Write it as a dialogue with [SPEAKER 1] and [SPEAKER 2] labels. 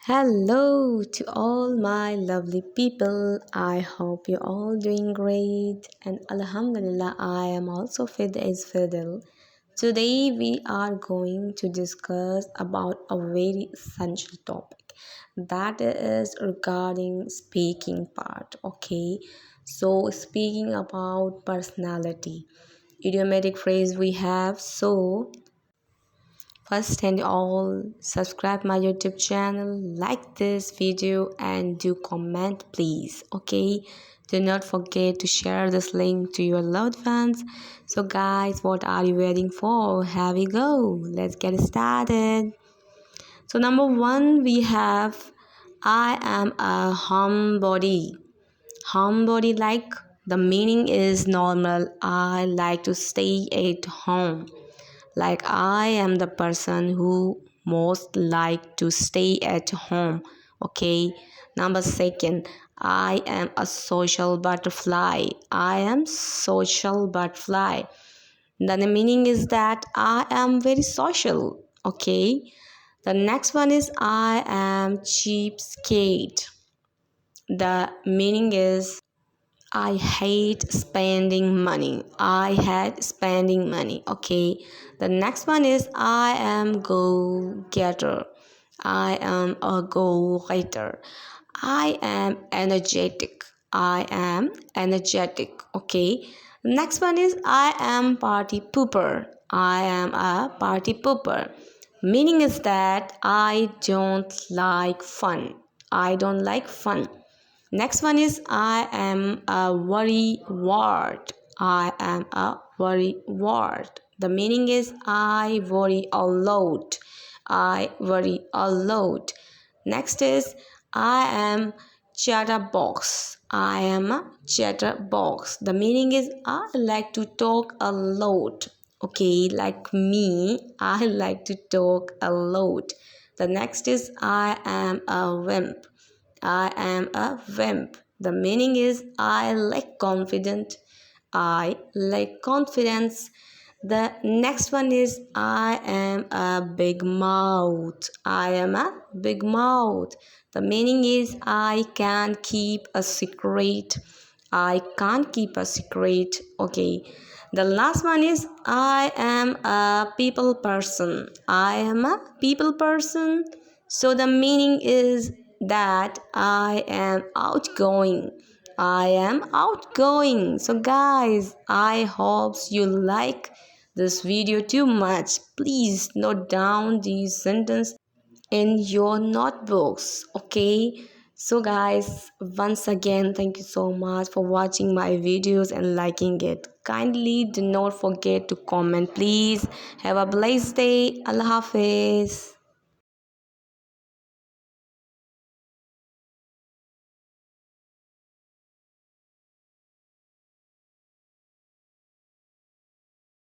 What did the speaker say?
[SPEAKER 1] Hello to all my lovely people. I hope you're all doing great, and Alhamdulillah, I am also fit as fiddle. Today we are going to discuss about a very essential topic, that is regarding speaking part. Okay, so speaking about personality, idiomatic phrase we have. So first and all, subscribe my YouTube channel, like this video and do comment please. Okay, do not forget to share this link to your loved ones. So guys, what are you waiting for? Here we go, let's get started. So number one, we have I am a homebody. Homebody, like, the meaning is normal, I like to stay at home. Like, I am the person who most like to stay at home. Okay. Number second, I am a social butterfly. I am social butterfly. Then the meaning is that I am very social. Okay. The next one is I am cheapskate. The meaning is I hate spending money. I hate spending money. Okay. The next one is I am go getter. I am a go getter. I am energetic. I am energetic. Okay. Next one is I am party pooper. I am a party pooper. Meaning is that I don't like fun. I don't like fun. Next one is I am a worry wart. I am a worry wart. The meaning is I worry a lot. I worry a lot. Next is I am chatterbox. I am a chatterbox. The meaning is I like to talk a lot. Okay, like me, I like to talk a lot. The next is I am a wimp. I am a wimp. The meaning is I lack confidence. I lack confidence. The next one is I am a big mouth. I am a big mouth. The meaning is I can keep a secret. I can't keep a secret. Okay. The last one is I am a people person. I am a people person. So the meaning is that I am outgoing. I am outgoing. So guys, I hope you like this video too much. Please note down these sentences in your notebooks. Okay. So guys, once again, thank you so much for watching my videos and liking it. Kindly do not forget to comment please. Have a blessed day. Allah Hafiz.